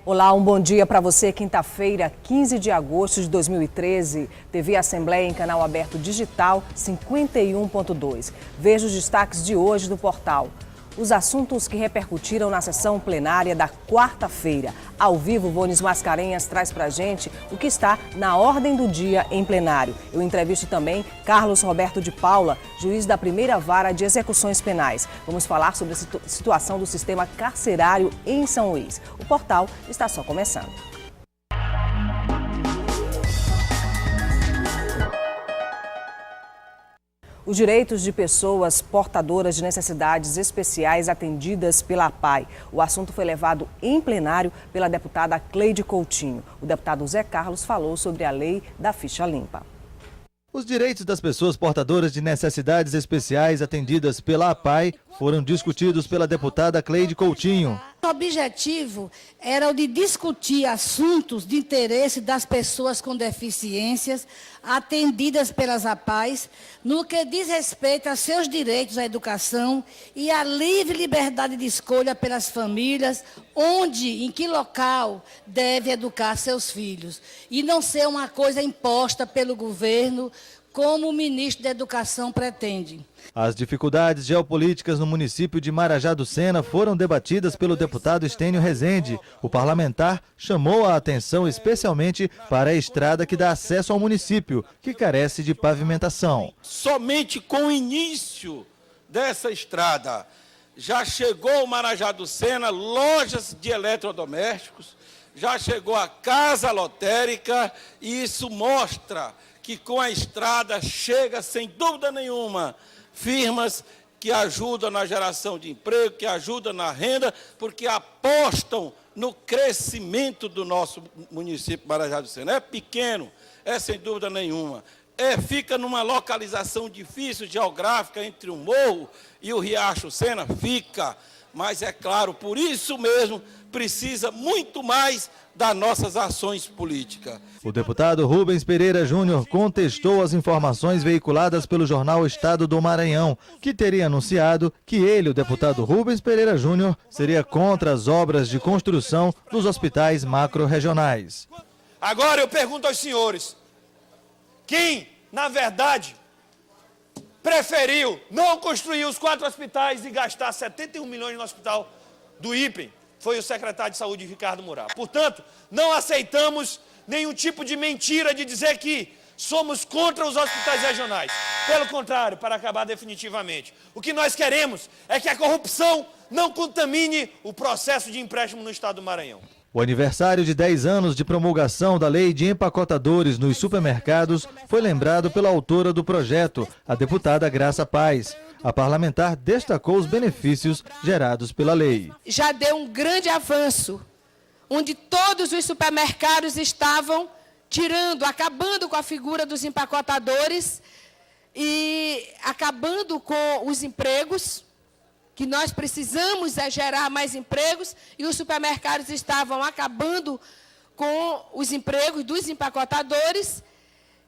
Olá, um bom dia para você. Quinta-feira, 15 de agosto de 2013, TV Assembleia em canal aberto digital 51.2. Veja os destaques de hoje do portal. Os assuntos que repercutiram na sessão plenária da quarta-feira. Ao vivo, Vones Mascarenhas traz pra gente o que está na ordem do dia em plenário. Eu entrevisto também Carlos Roberto de Paula, juiz da primeira vara de execuções penais. Vamos falar sobre a situação do sistema carcerário em São Luís. O portal está só começando. Os direitos de pessoas portadoras de necessidades especiais atendidas pela APAI. O assunto foi levado em plenário pela deputada Cleide Coutinho. O deputado Zé Carlos falou sobre a lei da ficha limpa. Os direitos das pessoas portadoras de necessidades especiais atendidas pela APAI foram discutidos pela deputada Cleide Coutinho. O objetivo era o de discutir assuntos de interesse das pessoas com deficiências atendidas pelas APAIs, no que diz respeito a seus direitos à educação e à livre liberdade de escolha pelas famílias, onde, em que local deve educar seus filhos. E não ser uma coisa imposta pelo governo, como o ministro da Educação pretende. As dificuldades geopolíticas no município de Marajá do Sena foram debatidas pelo deputado Estênio Rezende. O parlamentar chamou a atenção especialmente para a estrada que dá acesso ao município, que carece de pavimentação. Somente com o início dessa estrada já chegou o Marajá do Sena, lojas de eletrodomésticos, já chegou a casa lotérica, e isso mostra que com a estrada chega, sem dúvida nenhuma, firmas que ajudam na geração de emprego, que ajudam na renda, porque apostam no crescimento do nosso município Marajá do Sena. É pequeno, é sem dúvida nenhuma. Fica numa localização difícil, geográfica, entre o morro e o Riacho Sena, fica. Mas é claro, por isso mesmo, precisa muito mais das nossas ações políticas. O deputado Rubens Pereira Júnior contestou as informações veiculadas pelo jornal Estado do Maranhão, que teria anunciado que ele, o deputado Rubens Pereira Júnior, seria contra as obras de construção dos hospitais macro-regionais. Agora eu pergunto aos senhores, quem, na verdade, preferiu não construir os 4 hospitais e gastar 71 milhões no hospital do IPEM? Foi o secretário de Saúde, Ricardo Murá. Portanto, não aceitamos nenhum tipo de mentira de dizer que somos contra os hospitais regionais. Pelo contrário, para acabar definitivamente. O que nós queremos é que a corrupção não contamine o processo de empréstimo no estado do Maranhão. O aniversário de 10 anos de promulgação da lei de empacotadores nos supermercados foi lembrado pela autora do projeto, a deputada Graça Paz. A parlamentar destacou os benefícios gerados pela lei. Já deu um grande avanço, onde todos os supermercados estavam acabando com a figura dos empacotadores e acabando com os empregos, que nós precisamos gerar mais empregos, e os supermercados estavam acabando com os empregos dos empacotadores,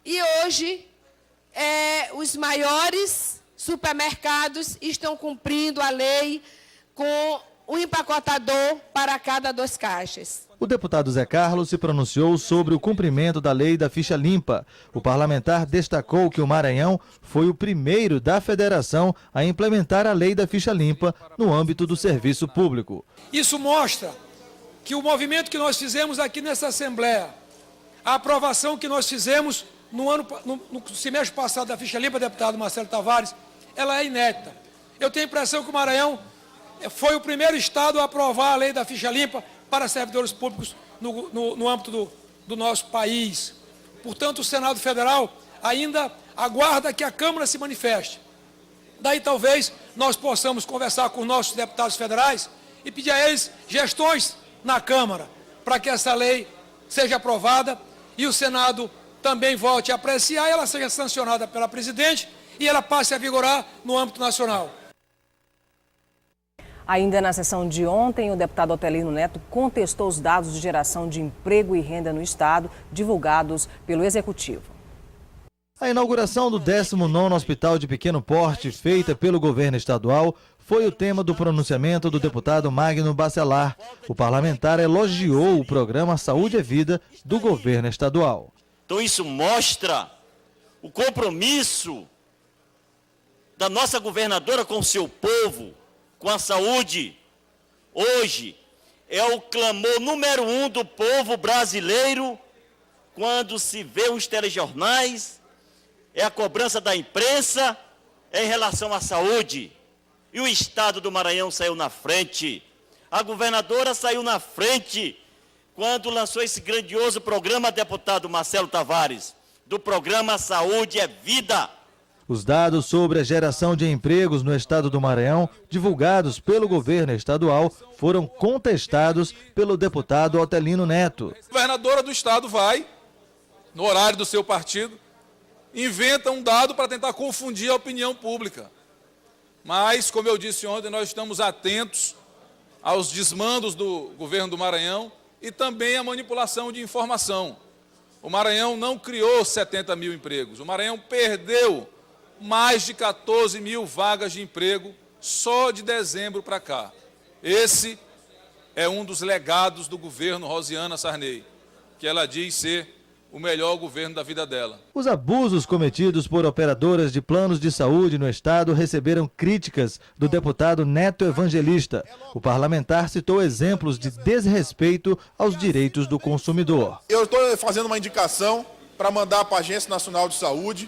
e hoje os maiores supermercados estão cumprindo a lei com um empacotador para cada 2 caixas. O deputado Zé Carlos se pronunciou sobre o cumprimento da lei da ficha limpa. O parlamentar destacou que o Maranhão foi o primeiro da federação a implementar a lei da ficha limpa no âmbito do serviço público. Isso mostra que o movimento que nós fizemos aqui nessa Assembleia, a aprovação que nós fizemos no semestre passado da ficha limpa, deputado Marcelo Tavares, ela é inédita. Eu tenho a impressão que o Maranhão foi o primeiro estado a aprovar a lei da ficha limpa para servidores públicos no âmbito do nosso país. Portanto, o Senado Federal ainda aguarda que a Câmara se manifeste. Daí talvez nós possamos conversar com os nossos deputados federais e pedir a eles gestões na Câmara para que essa lei seja aprovada e o Senado também volte a apreciar e ela seja sancionada pela presidente e ela passe a vigorar no âmbito nacional. Ainda na sessão de ontem, o deputado Otelino Neto contestou os dados de geração de emprego e renda no estado divulgados pelo Executivo. A inauguração do 19º Hospital de Pequeno Porte, feita pelo governo estadual, foi o tema do pronunciamento do deputado Magno Bacelar. O parlamentar elogiou o programa Saúde é Vida do governo estadual. Então isso mostra o compromisso da nossa governadora com o seu povo, com a saúde. Hoje é o clamor número 1 do povo brasileiro quando se vê os telejornais, é a cobrança da imprensa em relação à saúde. E o estado do Maranhão saiu na frente. A governadora saiu na frente quando lançou esse grandioso programa, deputado Marcelo Tavares, do programa Saúde é Vida. Os dados sobre a geração de empregos no estado do Maranhão, divulgados pelo governo estadual, foram contestados pelo deputado Otelino Neto. A governadora do estado vai, no horário do seu partido, inventa um dado para tentar confundir a opinião pública. Mas, como eu disse ontem, nós estamos atentos aos desmandos do governo do Maranhão e também à manipulação de informação. O Maranhão não criou 70 mil empregos, o Maranhão perdeu mais de 14 mil vagas de emprego só de dezembro para cá. Esse é um dos legados do governo Rosiana Sarney, que ela diz ser o melhor governo da vida dela. Os abusos cometidos por operadoras de planos de saúde no estado receberam críticas do deputado Neto Evangelista. O parlamentar citou exemplos de desrespeito aos direitos do consumidor. Eu estou fazendo uma indicação para mandar para a Agência Nacional de Saúde,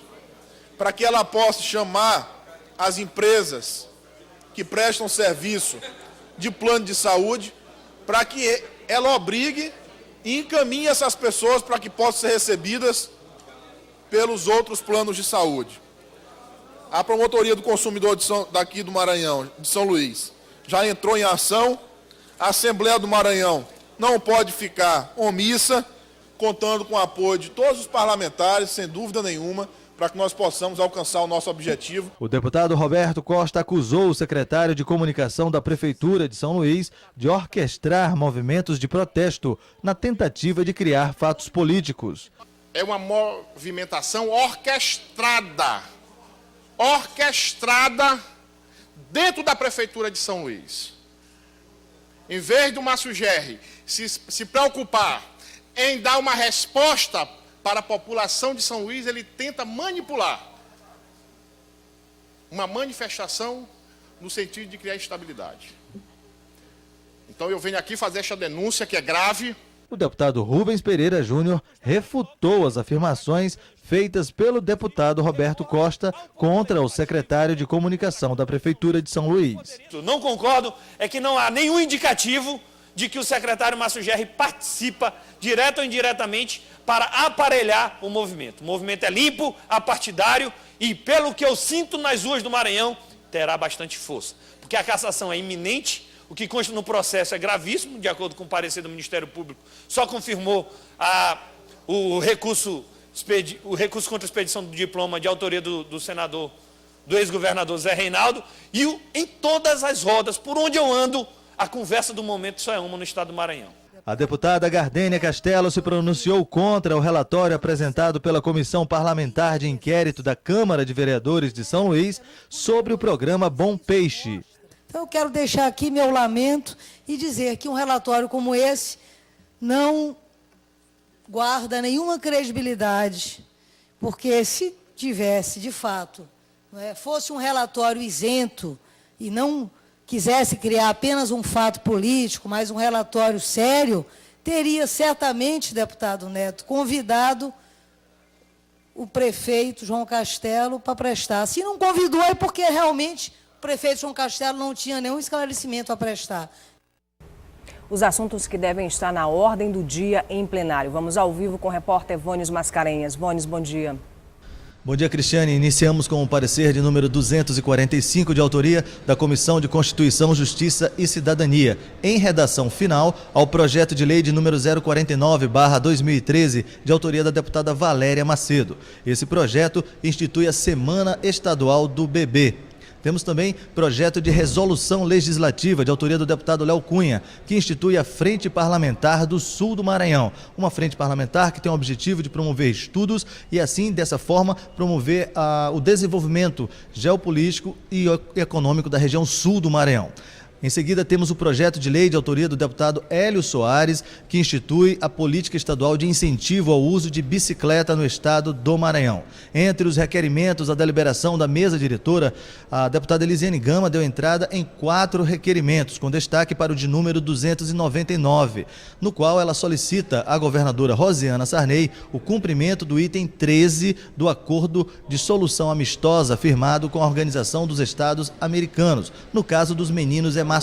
para que ela possa chamar as empresas que prestam serviço de plano de saúde, para que ela obrigue e encaminhe essas pessoas para que possam ser recebidas pelos outros planos de saúde. A Promotoria do Consumidor daqui do Maranhão, de São Luís, já entrou em ação. A Assembleia do Maranhão não pode ficar omissa, contando com o apoio de todos os parlamentares, sem dúvida nenhuma, para que nós possamos alcançar o nosso objetivo. O deputado Roberto Costa acusou o secretário de Comunicação da Prefeitura de São Luís de orquestrar movimentos de protesto na tentativa de criar fatos políticos. É uma movimentação orquestrada dentro da Prefeitura de São Luís. Em vez do Márcio Gerri se preocupar em dar uma resposta para a população de São Luís, ele tenta manipular uma manifestação no sentido de criar instabilidade. Então eu venho aqui fazer esta denúncia que é grave. O deputado Rubens Pereira Júnior refutou as afirmações feitas pelo deputado Roberto Costa contra o secretário de Comunicação da Prefeitura de São Luís. Não concordo, é que não há nenhum indicativo de que o secretário Márcio Gerri participa, direto ou indiretamente, para aparelhar o movimento. O movimento é limpo, apartidário e, pelo que eu sinto nas ruas do Maranhão, terá bastante força. Porque a cassação é iminente, o que consta no processo é gravíssimo, de acordo com o parecer do Ministério Público, só confirmou o recurso contra a expedição do diploma de autoria do senador, do ex-governador Zé Reinaldo, e em todas as rodas, por onde eu ando, a conversa do momento só é uma no estado do Maranhão. A deputada Gardênia Castelo se pronunciou contra o relatório apresentado pela Comissão Parlamentar de Inquérito da Câmara de Vereadores de São Luís sobre o programa Bom Peixe. Então eu quero deixar aqui meu lamento e dizer que um relatório como esse não guarda nenhuma credibilidade, porque se tivesse, de fato, fosse um relatório isento e não quisesse criar apenas um fato político, mas um relatório sério, teria certamente, deputado Neto, convidado o prefeito João Castelo para prestar. Se não convidou é porque realmente o prefeito João Castelo não tinha nenhum esclarecimento a prestar. Os assuntos que devem estar na ordem do dia em plenário. Vamos ao vivo com o repórter Vônios Mascarenhas. Vônios, bom dia. Bom dia, Cristiane. Iniciamos com o parecer de número 245 de autoria da Comissão de Constituição, Justiça e Cidadania, em redação final ao projeto de lei de número 049/2013, de autoria da deputada Valéria Macedo. Esse projeto institui a Semana Estadual do Bebê. Temos também projeto de resolução legislativa de autoria do deputado Léo Cunha, que institui a Frente Parlamentar do Sul do Maranhão. Uma frente parlamentar que tem o objetivo de promover estudos e assim, dessa forma, promover o desenvolvimento geopolítico e econômico da região sul do Maranhão. Em seguida, temos o projeto de lei de autoria do deputado Hélio Soares, que institui a política estadual de incentivo ao uso de bicicleta no estado do Maranhão. Entre os requerimentos à deliberação da mesa diretora, a deputada Elisiane Gama deu entrada em 4 requerimentos, com destaque para o de número 299, no qual ela solicita à governadora Rosiana Sarney o cumprimento do item 13 do acordo de solução amistosa firmado com a Organização dos Estados Americanos, no caso dos meninos emasculados.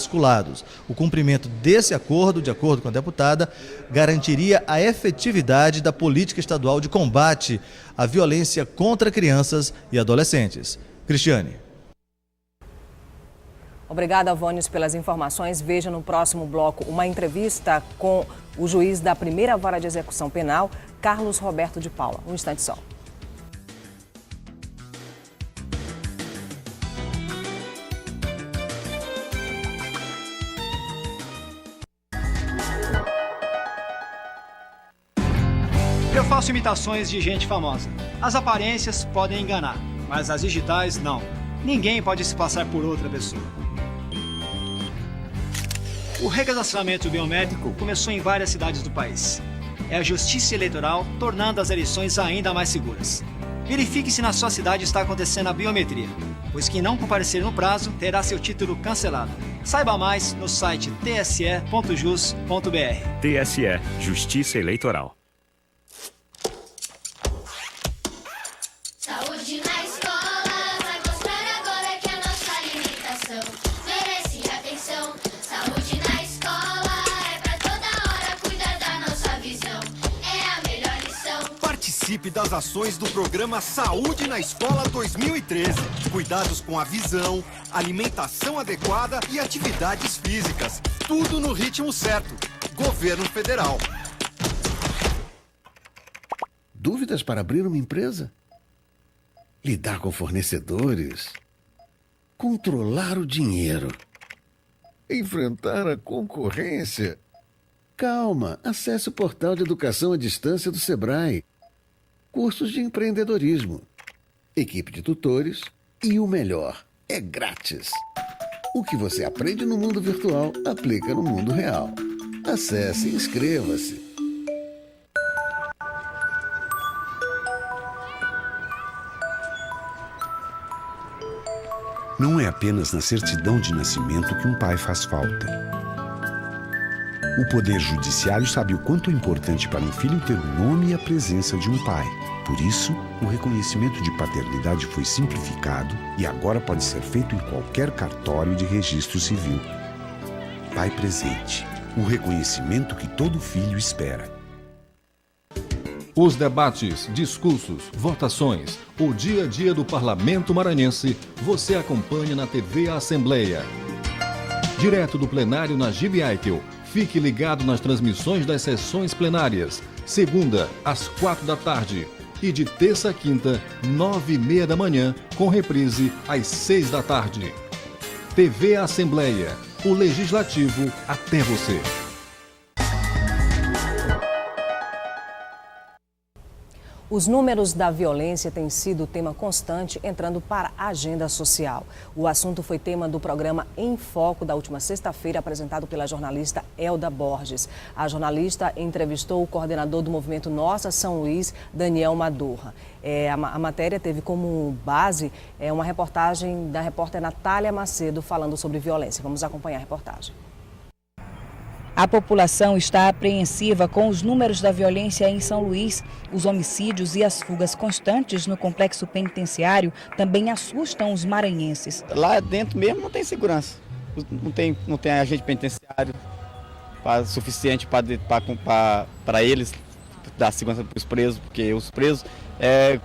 O cumprimento desse acordo, de acordo com a deputada, garantiria a efetividade da política estadual de combate à violência contra crianças e adolescentes. Cristiane. Obrigada, Vônios, pelas informações. Veja no próximo bloco uma entrevista com o juiz da primeira vara de execução penal, Carlos Roberto de Paula. Um instante só. Eu faço imitações de gente famosa. As aparências podem enganar, mas as digitais não. Ninguém pode se passar por outra pessoa. O recadastramento biométrico começou em várias cidades do país. É a Justiça Eleitoral tornando as eleições ainda mais seguras. Verifique se na sua cidade está acontecendo a biometria, pois quem não comparecer no prazo terá seu título cancelado. Saiba mais no site tse.jus.br. TSE, Justiça Eleitoral. Saúde na escola vai mostrar agora que a nossa alimentação merece atenção. Saúde na escola é pra toda hora cuidar da nossa visão. É a melhor lição. Participe das ações do programa Saúde na Escola 2013. Cuidados com a visão, alimentação adequada e atividades físicas. Tudo no ritmo certo. Governo Federal. Dúvidas para abrir uma empresa? Lidar com fornecedores? Controlar o dinheiro? Enfrentar a concorrência? Calma, acesse o portal de educação à distância do Sebrae. Cursos de empreendedorismo, equipe de tutores e o melhor, é grátis. O que você aprende no mundo virtual, aplica no mundo real. Acesse e inscreva-se. Não é apenas na certidão de nascimento que um pai faz falta. O Poder Judiciário sabe o quanto é importante para um filho ter o nome e a presença de um pai. Por isso, o reconhecimento de paternidade foi simplificado e agora pode ser feito em qualquer cartório de registro civil. Pai presente, o reconhecimento que todo filho espera. Os debates, discursos, votações, o dia a dia do Parlamento Maranhense, você acompanha na TV Assembleia. Direto do plenário na Gibi Aitel, fique ligado nas transmissões das sessões plenárias, segunda às 4 da tarde e de terça a quinta, 9h30 da manhã, com reprise às 6 da tarde. TV Assembleia, o Legislativo até você. Os números da violência têm sido tema constante entrando para a agenda social. O assunto foi tema do programa Em Foco da última sexta-feira, apresentado pela jornalista Elda Borges. A jornalista entrevistou o coordenador do movimento Nossa São Luís, Daniel Madurra. A matéria teve como base uma reportagem da repórter Natália Macedo falando sobre violência. Vamos acompanhar a reportagem. A população está apreensiva com os números da violência em São Luís. Os homicídios e as fugas constantes no complexo penitenciário também assustam os maranhenses. Lá dentro mesmo não tem segurança, não tem agente penitenciário suficiente para eles dar segurança para os presos, porque os presos é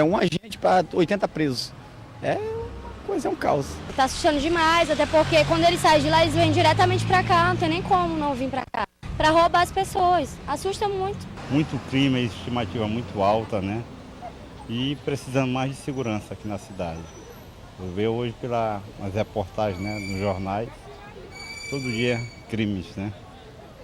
um agente para 80 presos. É um caos. Tá assustando demais, até porque quando eles saem de lá, eles vêm diretamente pra cá, não tem nem como não vir pra cá. Pra roubar as pessoas, assusta muito. Muito crime, a estimativa muito alta, né? e precisando mais de segurança aqui na cidade. Eu vejo hoje pelas reportagens, né, nos jornais, todo dia crimes, né?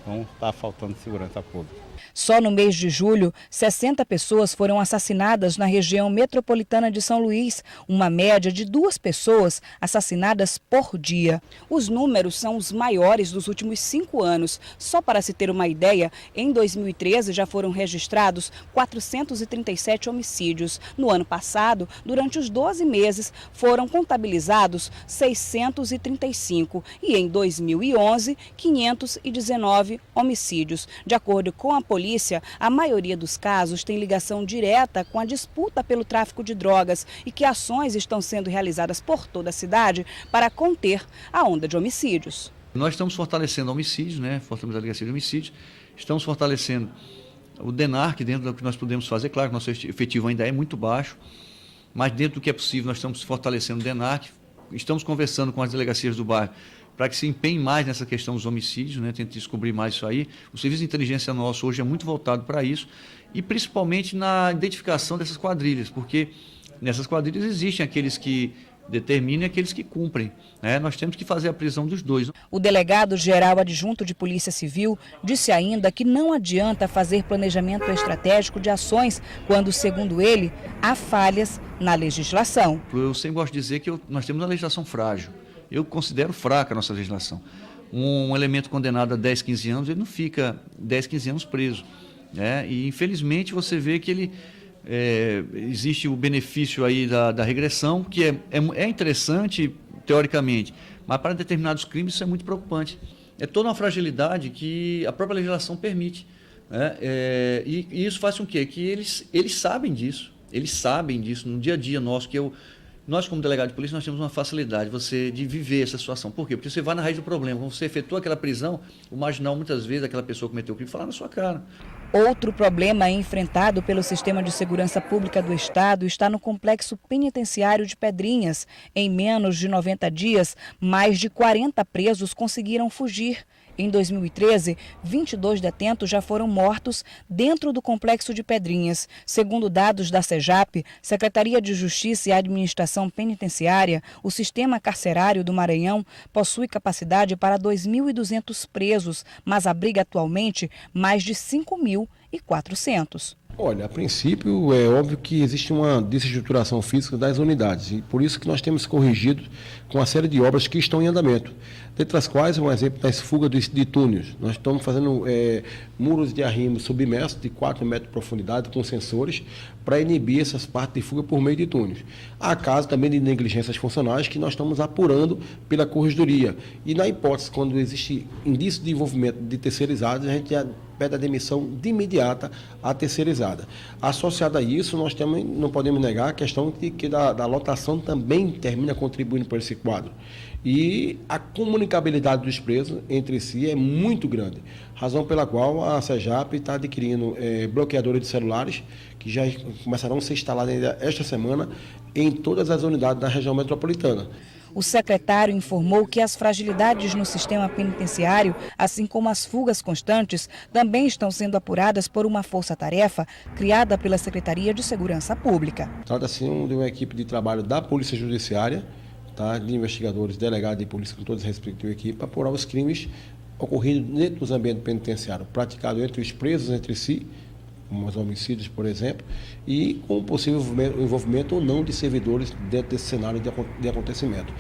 Então está faltando segurança pública. Só no mês de julho, 60 pessoas foram assassinadas na região metropolitana de São Luís, uma média de 2 pessoas assassinadas por dia. Os números são os maiores dos últimos 5 anos. Só para se ter uma ideia, em 2013 já foram registrados 437 homicídios. No ano passado, durante os 12 meses, foram contabilizados 635 e em 2011, 519 homicídios. De acordo com a polícia, a maioria dos casos tem ligação direta com a disputa pelo tráfico de drogas e que ações estão sendo realizadas por toda a cidade para conter a onda de homicídios. Nós estamos fortalecendo homicídios, né? Fortalecemos a delegacia de homicídios, estamos fortalecendo o DENARC dentro do que nós podemos fazer. Claro que nosso efetivo ainda é muito baixo, mas dentro do que é possível nós estamos fortalecendo o DENARC, estamos conversando com as delegacias do bairro para que se empenhe mais nessa questão dos homicídios, né? Tente descobrir mais isso aí. O serviço de inteligência nosso hoje é muito voltado para isso e principalmente na identificação dessas quadrilhas, porque nessas quadrilhas existem aqueles que determinam e aqueles que cumprem, né? Nós temos que fazer a prisão dos dois. O delegado-geral adjunto de Polícia Civil disse ainda que não adianta fazer planejamento estratégico de ações quando, segundo ele, há falhas na legislação. Eu sempre gosto de dizer que nós temos uma legislação frágil. Eu considero fraca a nossa legislação. Um elemento condenado a 10, 15 anos, ele não fica 10, 15 anos preso, né? E infelizmente você vê que ele existe o benefício aí da regressão, que é interessante teoricamente, mas para determinados crimes isso é muito preocupante. É toda uma fragilidade que a própria legislação permite, né? E isso faz com que eles sabem disso no dia a dia nosso, que nós, como delegado de polícia, nós temos uma facilidade de viver essa situação. Por quê? Porque você vai na raiz do problema. Quando você efetua aquela prisão, o marginal, muitas vezes, aquela pessoa que cometeu o crime, fala na sua cara. Outro problema enfrentado pelo Sistema de Segurança Pública do Estado está no complexo penitenciário de Pedrinhas. Em menos de 90 dias, mais de 40 presos conseguiram fugir. Em 2013, 22 detentos já foram mortos dentro do complexo de Pedrinhas. Segundo dados da SEJAP, Secretaria de Justiça e Administração Penitenciária, o sistema carcerário do Maranhão possui capacidade para 2.200 presos, mas abriga atualmente mais de 5.400. Olha, a princípio é óbvio que existe uma desestruturação física das unidades e por isso que nós temos corrigido com uma série de obras que estão em andamento, dentre as quais, um exemplo das fugas de túneis. Nós estamos fazendo muros de arrimo submersos de 4 metros de profundidade com sensores para inibir essas partes de fuga por meio de túneis. Há casos também de negligências funcionais que nós estamos apurando pela corregedoria e na hipótese, quando existe indício de envolvimento de terceirizados, a gente já pede a demissão de imediata à terceirizada. Associado a isso, nós também não podemos negar a questão da lotação também termina contribuindo para esse quadro. E a comunicabilidade dos presos entre si é muito grande, razão pela qual a SEJAP está adquirindo bloqueadores de celulares que já começarão a ser instalados ainda esta semana em todas as unidades da região metropolitana. O secretário informou que as fragilidades no sistema penitenciário, assim como as fugas constantes, também estão sendo apuradas por uma força-tarefa criada pela Secretaria de Segurança Pública. Trata-se de uma equipe de trabalho da Polícia Judiciária, de investigadores, delegados de polícia com todos os respectivos equipes, para apurar os crimes ocorridos dentro dos ambientes penitenciários, praticados entre os presos entre si, como os homicídios, por exemplo, e com possível envolvimento ou não de servidores dentro desse cenário de acontecimento.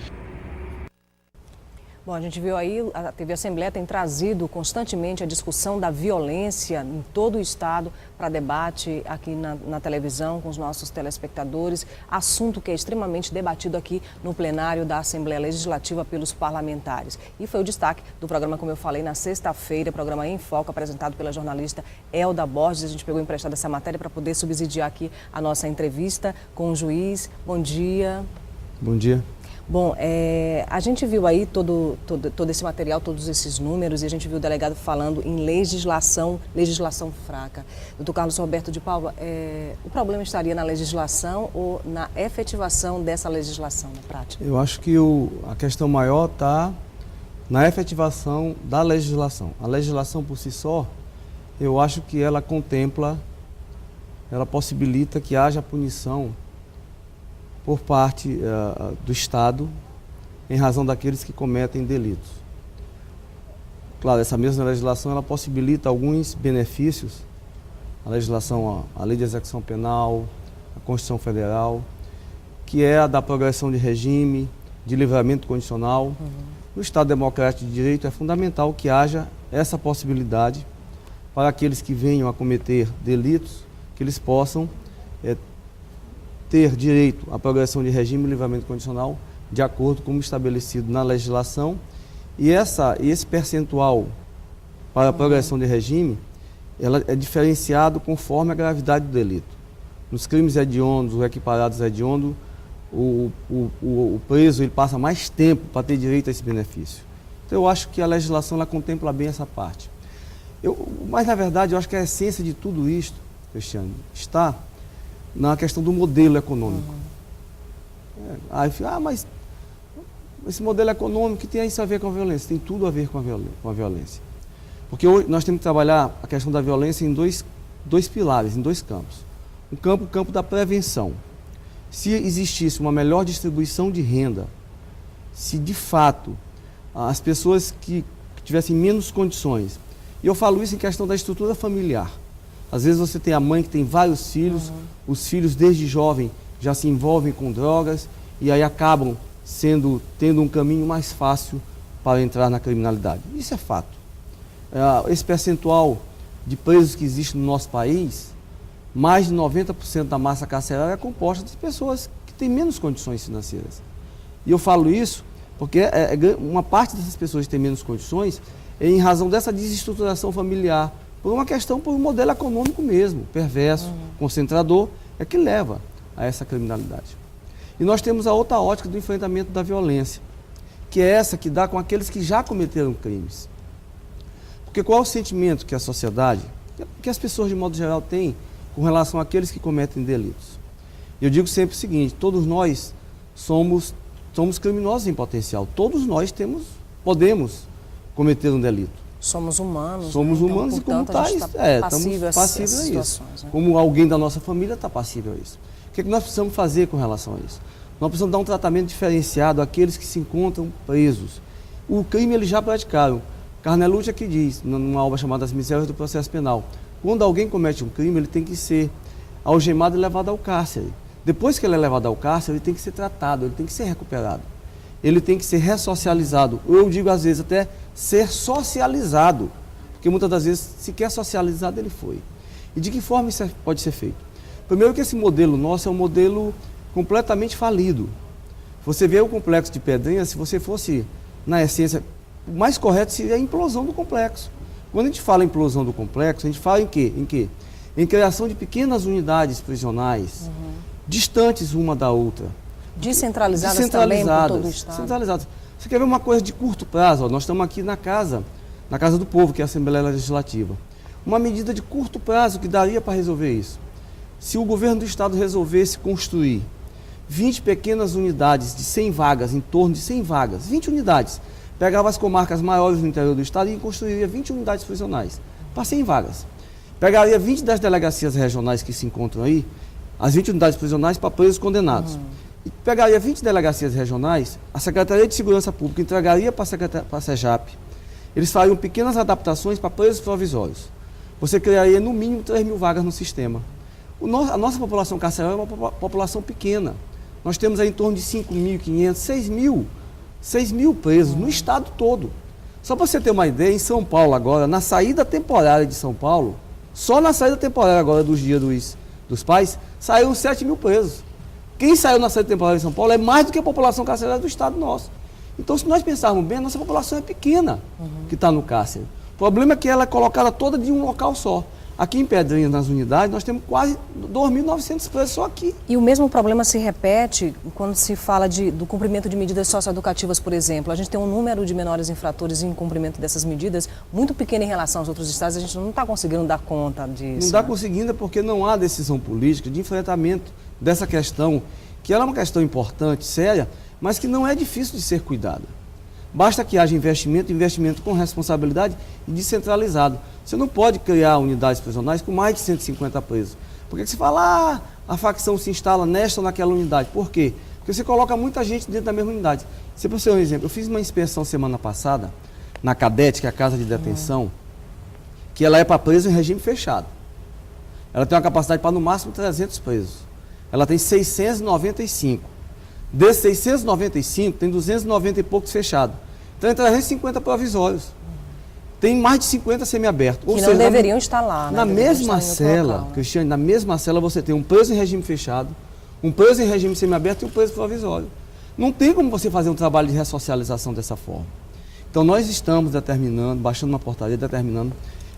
Bom, a gente viu aí, a TV Assembleia tem trazido constantemente a discussão da violência em todo o estado para debate aqui na televisão com os nossos telespectadores, assunto que é extremamente debatido aqui no plenário da Assembleia Legislativa pelos parlamentares. E foi o destaque do programa, como eu falei, na sexta-feira, programa Em Foco, apresentado pela jornalista Elda Borges. A gente pegou emprestada essa matéria para poder subsidiar aqui a nossa entrevista com o juiz. Bom dia. Bom dia. Bom, a gente viu aí todo esse material, todos esses números, e a gente viu o delegado falando em legislação fraca. Doutor Carlos Roberto de Paula, o problema estaria na legislação ou na efetivação dessa legislação na prática? Eu acho que a questão maior está na efetivação da legislação. A legislação por si só, eu acho que ela contempla ela possibilita que haja punição por parte do Estado em razão daqueles que cometem delitos. Claro, essa mesma legislação ela possibilita alguns benefícios, a legislação, a Lei de Execução Penal, a Constituição Federal, que é a da progressão de regime, de livramento condicional. No Estado Democrático de Direito é fundamental que haja essa possibilidade para aqueles que venham a cometer delitos, que eles possam ter direito à progressão de regime e livramento condicional de acordo com o estabelecido na legislação. E esse percentual para a progressão de regime, ela é diferenciado conforme a gravidade do delito. Nos crimes hediondos ou equiparados a hediondo, o preso ele passa mais tempo para ter direito a esse benefício. Então eu acho que a legislação ela contempla bem essa parte. Mas na verdade eu acho que a essência de tudo isto, Cristiano, está na questão do modelo econômico. Mas esse modelo econômico que tem isso a ver com a violência? Tem tudo a ver com a violência. Porque hoje nós temos que trabalhar a questão da violência em dois pilares, em dois campos. O campo da prevenção. Se existisse uma melhor distribuição de renda, se de fato as pessoas que tivessem menos condições, e eu falo isso em questão da estrutura familiar. Às vezes você tem a mãe que tem vários filhos, os filhos desde jovem já se envolvem com drogas e aí acabam tendo um caminho mais fácil para entrar na criminalidade. Isso é fato. Esse percentual de presos que existe no nosso país, mais de 90% da massa carcerária é composta de pessoas que têm menos condições financeiras. E eu falo isso porque uma parte dessas pessoas que têm menos condições é em razão dessa desestruturação familiar, por um modelo econômico mesmo, perverso, concentrador, é que leva a essa criminalidade. E nós temos a outra ótica do enfrentamento da violência, que é essa que dá com aqueles que já cometeram crimes. Porque qual é o sentimento que a sociedade, que as pessoas de modo geral têm com relação àqueles que cometem delitos? Eu digo sempre o seguinte, todos nós somos criminosos em potencial, todos nós podemos cometer um delito. Somos humanos. Somos então, humanos portanto, e como tais, estamos passíveis a isso. Né? Como alguém da nossa família está passível a isso. O que nós precisamos fazer com relação a isso? Nós precisamos dar um tratamento diferenciado àqueles que se encontram presos. O crime eles já praticaram. Carnelucci aqui diz, numa obra chamada As Misérias do Processo Penal, quando alguém comete um crime, ele tem que ser algemado e levado ao cárcere. Depois que ele é levado ao cárcere, ele tem que ser tratado, ele tem que ser recuperado. Ele tem que ser ressocializado. Eu digo às vezes até ser socializado, porque muitas das vezes, sequer socializado ele foi. E de que forma isso pode ser feito? Primeiro que esse modelo nosso é um modelo completamente falido. Você vê o complexo de Pedrinhas, se você fosse, na essência, o mais correto seria a implosão do complexo. Quando a gente fala em implosão do complexo, a gente fala em quê? Em criação de pequenas unidades prisionais, distantes uma da outra. Descentralizadas também por todo o Estado. Descentralizadas. Você quer ver uma coisa de curto prazo? Nós estamos aqui na Casa do Povo, que é a Assembleia Legislativa. Uma medida de curto prazo que daria para resolver isso. Se o governo do Estado resolvesse construir 20 pequenas unidades de 100 vagas, em torno de 100 vagas, 20 unidades, pegava as comarcas maiores no interior do Estado e construiria 20 unidades prisionais, para 100 vagas. Pegaria 20 das delegacias regionais que se encontram aí, as 20 unidades prisionais para presos condenados. E pegaria 20 delegacias regionais, a Secretaria de Segurança Pública entregaria para a SEJAP, eles fariam pequenas adaptações para presos provisórios. Você criaria no mínimo 3.000 vagas no sistema. A nossa população carcerária é uma população pequena. Nós temos aí em torno de 5.500, 6.000 presos no estado todo. Só para você ter uma ideia, em São Paulo agora, na saída temporária de São Paulo, só na saída temporária agora dos dias dos pais, saíram 7.000 presos. Quem saiu na saída temporária de São Paulo é mais do que a população carcerária do estado nosso. Então, se nós pensarmos bem, a nossa população é pequena que está no cárcere. O problema é que ela é colocada toda de um local só. Aqui em Pedrinhas, nas unidades, nós temos quase 2.900 presos só aqui. E o mesmo problema se repete quando se fala do cumprimento de medidas socioeducativas, por exemplo. A gente tem um número de menores infratores em cumprimento dessas medidas muito pequeno em relação aos outros estados. A gente não está conseguindo dar conta disso. Não está conseguindo porque não há decisão política de enfrentamento dessa questão, que ela é uma questão importante, séria, mas que não é difícil de ser cuidada. Basta que haja investimento com responsabilidade e descentralizado. Você não pode criar unidades prisionais com mais de 150 presos. Por que você fala, a facção se instala nesta ou naquela unidade? Por quê? Porque você coloca muita gente dentro da mesma unidade. Se para você um exemplo, eu fiz uma inspeção semana passada na Cadete, que é a casa de detenção, que ela é para preso em regime fechado. Ela tem uma capacidade para no máximo 300 presos. Ela tem 695. Desses 695, tem 290 e poucos fechados. Então, tem 350 provisórios. Tem mais de 50 semiabertos. Que não deveriam estar lá, né? Na mesma cela, local, né? Cristiane, na mesma cela você tem um preso em regime fechado, um preso em regime semiaberto e um preso provisório. Não tem como você fazer um trabalho de ressocialização dessa forma. Então, nós estamos determinando, baixando uma portaria, determinando,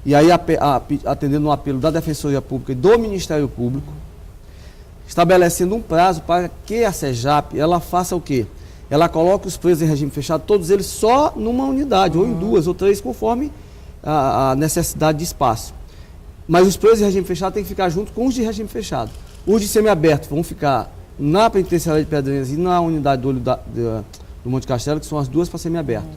e aí atendendo um apelo da Defensoria Pública e do Ministério Público, estabelecendo um prazo para que a SEJAP, ela faça o quê? Ela coloca os presos em regime fechado, todos eles só numa unidade, ou em 2 ou 3, conforme a necessidade de espaço. Mas os presos em regime fechado têm que ficar junto com os de regime fechado. Os de semiaberto vão ficar na penitenciária de Pedrinhas e na unidade do Monte Castelo, que são as 2 para semiaberto.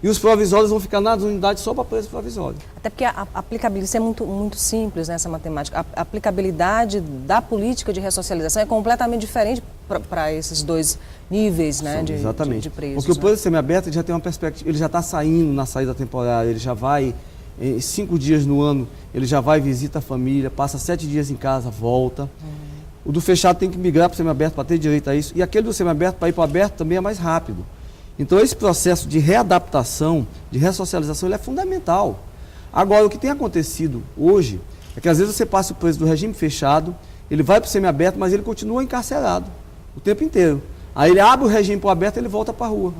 E os provisórios vão ficar nas unidades só para preso provisório. Até porque a aplicabilidade, isso é muito simples, né, essa matemática. A aplicabilidade da política de ressocialização é completamente diferente para esses 2 níveis, né, de presos. Porque o preso semiaberto ele já tem uma perspectiva, ele já está saindo na saída temporária, ele já vai, 5 dias no ano, ele já vai, visita a família, passa 7 dias em casa, volta. O do fechado tem que migrar para o semiaberto para ter direito a isso. E aquele do semiaberto, para ir para o aberto, também é mais rápido. Então, esse processo de readaptação, de ressocialização, ele é fundamental. Agora, o que tem acontecido hoje é que, às vezes, você passa o preso do regime fechado, ele vai para o semiaberto, mas ele continua encarcerado o tempo inteiro. Aí ele abre o regime para o aberto e ele volta para a rua.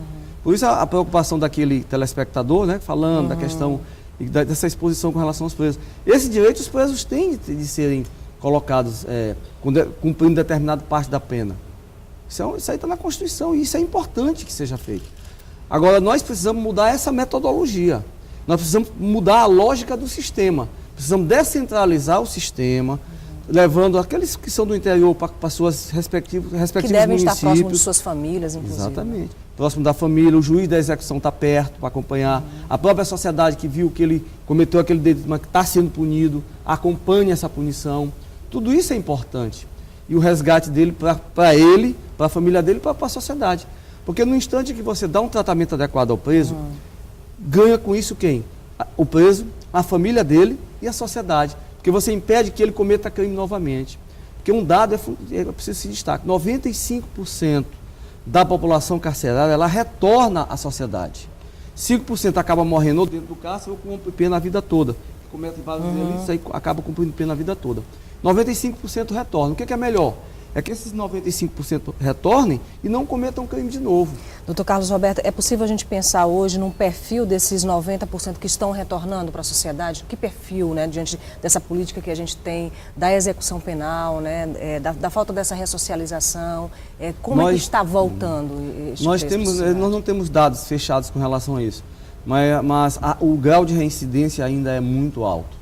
Por isso, a preocupação daquele telespectador, né, falando da questão dessa exposição com relação aos presos. Esse direito os presos têm de serem colocados, cumprindo determinada parte da pena. Isso aí está na Constituição e isso é importante que seja feito. Agora, nós precisamos mudar essa metodologia. Nós precisamos mudar a lógica do sistema. Precisamos descentralizar o sistema, levando aqueles que são do interior para suas respectivos municípios. Que devem estar próximos de suas famílias, inclusive. Exatamente. Próximo da família, o juiz da execução está perto para acompanhar. A própria sociedade que viu que ele cometeu aquele delito, mas que está sendo punido, acompanha essa punição. Tudo isso é importante. E o resgate dele para ele, para a família dele e para a sociedade. Porque no instante que você dá um tratamento adequado ao preso, ganha com isso quem? O preso, a família dele e a sociedade. Porque você impede que ele cometa crime novamente. Porque um dado é preciso se destacar: 95% da população carcerária, ela retorna à sociedade. 5% acaba morrendo ou dentro do cárcere ou cumpre pena a vida toda. Cometem vários delitos e acaba cumprindo pena a vida toda. 95% retornam. O que é melhor? É que esses 95% retornem e não cometam crime de novo. Doutor Carlos Roberto, é possível a gente pensar hoje num perfil desses 90% que estão retornando para a sociedade? Que perfil, né, diante dessa política que a gente tem, da execução penal, né, da falta dessa ressocialização? Como é que está voltando? Nós não temos dados fechados com relação a isso, mas o grau de reincidência ainda é muito alto.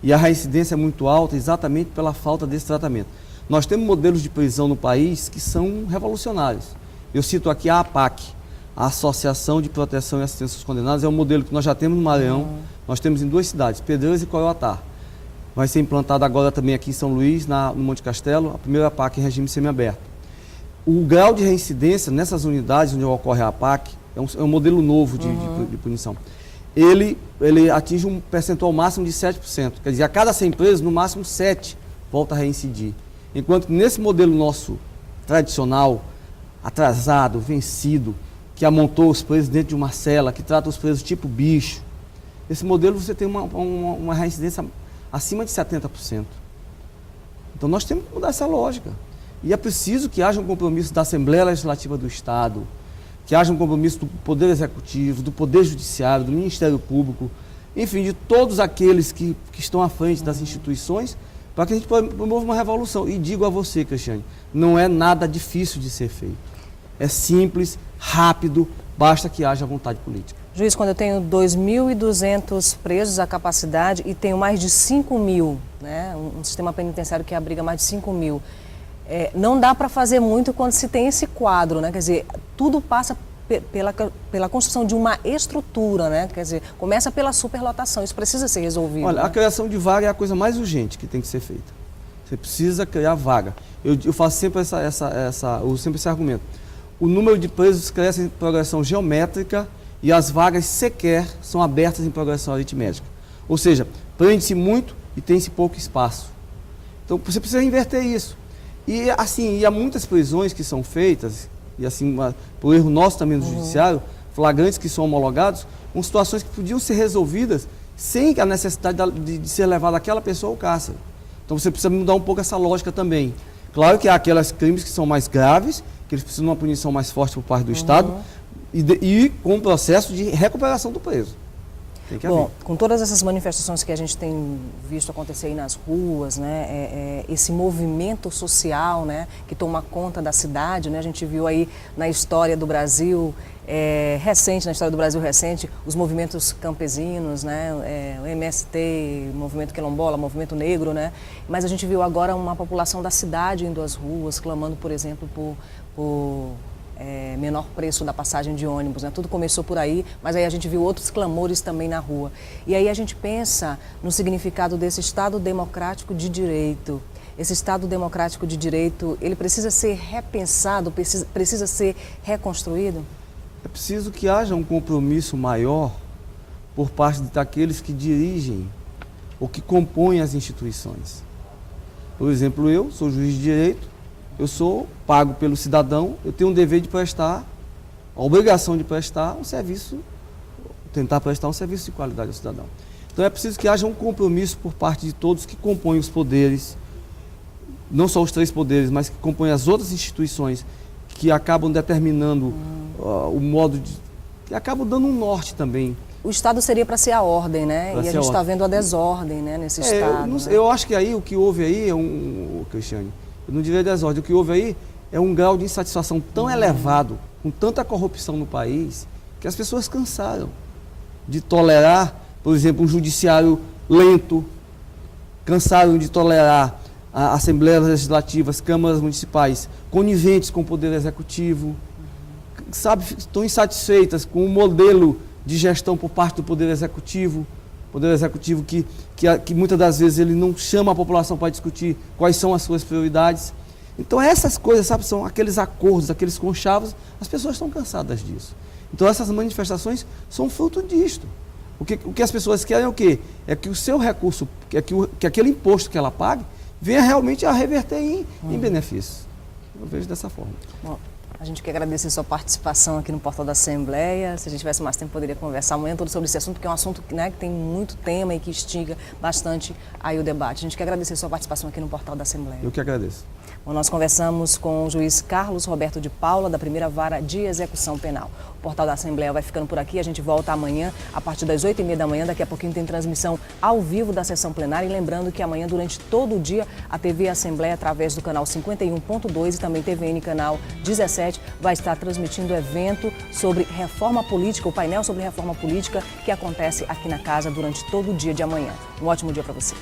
E a reincidência é muito alta exatamente pela falta desse tratamento. Nós temos modelos de prisão no país que são revolucionários. Eu cito aqui a APAC, a Associação de Proteção e Assistência aos Condenados, é um modelo que nós já temos no Maranhão, nós temos em 2 cidades, Pedreiras e Coroatá. Vai ser implantado agora também aqui em São Luís, no Monte Castelo, a primeira APAC em regime semiaberto. O grau de reincidência nessas unidades onde ocorre a APAC, é um modelo novo de punição. Ele atinge um percentual máximo de 7%. Quer dizer, a cada 100 presos, no máximo 7 volta a reincidir. Enquanto que nesse modelo nosso tradicional, atrasado, vencido, que amontou os presos dentro de uma cela, que trata os presos tipo bicho, esse modelo você tem uma reincidência acima de 70%. Então nós temos que mudar essa lógica. E é preciso que haja um compromisso da Assembleia Legislativa do Estado, que haja um compromisso do Poder Executivo, do Poder Judiciário, do Ministério Público, enfim, de todos aqueles que estão à frente das instituições, para que a gente promova uma revolução. E digo a você, Cristiane, não é nada difícil de ser feito. É simples, rápido, basta que haja vontade política. Juiz, quando eu tenho 2.200 presos à capacidade e tenho mais de 5.000, né, um sistema penitenciário que abriga mais de 5.000, não dá para fazer muito quando se tem esse quadro, né? Quer dizer, tudo passa pela construção de uma estrutura, né? Quer dizer, começa pela superlotação, isso precisa ser resolvido. Olha, né? A criação de vaga é a coisa mais urgente que tem que ser feita. Você precisa criar vaga. Eu faço sempre uso sempre esse argumento. O número de presos cresce em progressão geométrica e as vagas sequer são abertas em progressão aritmética. Ou seja, prende-se muito e tem-se pouco espaço. Então você precisa inverter isso. E assim, há muitas prisões que são feitas, e assim, por erro nosso também no judiciário, flagrantes que são homologados, com situações que podiam ser resolvidas sem a necessidade de ser levada aquela pessoa ao cárcere. Então você precisa mudar um pouco essa lógica também. Claro que há aqueles crimes que são mais graves, que eles precisam de uma punição mais forte por parte do Estado, e com um processo de recuperação do preso. Tem que haver. Bom, com todas essas manifestações que a gente tem visto acontecer aí nas ruas, né, esse movimento social, né, que toma conta da cidade, né, a gente viu aí na história do Brasil recente, os movimentos campesinos, né, o MST, movimento quilombola, movimento negro, né, mas a gente viu agora uma população da cidade indo às ruas, clamando, por exemplo, por menor preço da passagem de ônibus, né? Tudo começou por aí, mas aí a gente viu outros clamores também na rua. E aí a gente pensa no significado desse Estado democrático de direito. Esse Estado democrático de direito, ele precisa ser repensado, precisa ser reconstruído? É preciso que haja um compromisso maior por parte daqueles que dirigem ou que compõem as instituições. Por exemplo, eu sou juiz de direito, eu sou pago pelo cidadão, eu tenho um dever de prestar, a obrigação de prestar um serviço, tentar prestar um serviço de qualidade ao cidadão. Então é preciso que haja um compromisso por parte de todos que compõem os poderes, não só os 3 poderes, mas que compõem as outras instituições, que acabam determinando o modo de... que acabam dando um norte também. O Estado seria para ser a ordem, né? E a gente está vendo a desordem, né, nesse Estado. Eu acho que aí o que houve aí Cristiane, eu não diria desordem, o que houve aí é um grau de insatisfação tão elevado, com tanta corrupção no país, que as pessoas cansaram de tolerar, por exemplo, um judiciário lento, cansaram de tolerar assembleias legislativas, câmaras municipais coniventes com o Poder Executivo, sabe, estão insatisfeitas com o modelo de gestão por parte do Poder Executivo que muitas das vezes ele não chama a população para discutir quais são as suas prioridades. Então essas coisas, sabe, são aqueles acordos, aqueles conchavos, as pessoas estão cansadas disso. Então essas manifestações são fruto disto. O que as pessoas querem é o quê? É que o seu recurso, que aquele imposto que ela pague, venha realmente a reverter em benefícios. Eu vejo dessa forma. Bom, a gente quer agradecer a sua participação aqui no Portal da Assembleia. Se a gente tivesse mais tempo, poderia conversar amanhã todo sobre esse assunto, porque é um assunto, né, que tem muito tema e que instiga bastante aí o debate. A gente quer agradecer a sua participação aqui no Portal da Assembleia. Eu que agradeço. Bom, nós conversamos com o juiz Carlos Roberto de Paula, da Primeira Vara de Execução Penal. O Portal da Assembleia vai ficando por aqui. A gente volta amanhã, a partir das 8h30 da manhã. Daqui a pouquinho tem transmissão ao vivo da sessão plenária. E lembrando que amanhã, durante todo o dia, a TV Assembleia, através do canal 51.2 e também TVN canal 17, vai estar transmitindo o evento sobre reforma política, o painel sobre reforma política, que acontece aqui na casa durante todo o dia de amanhã. Um ótimo dia para você.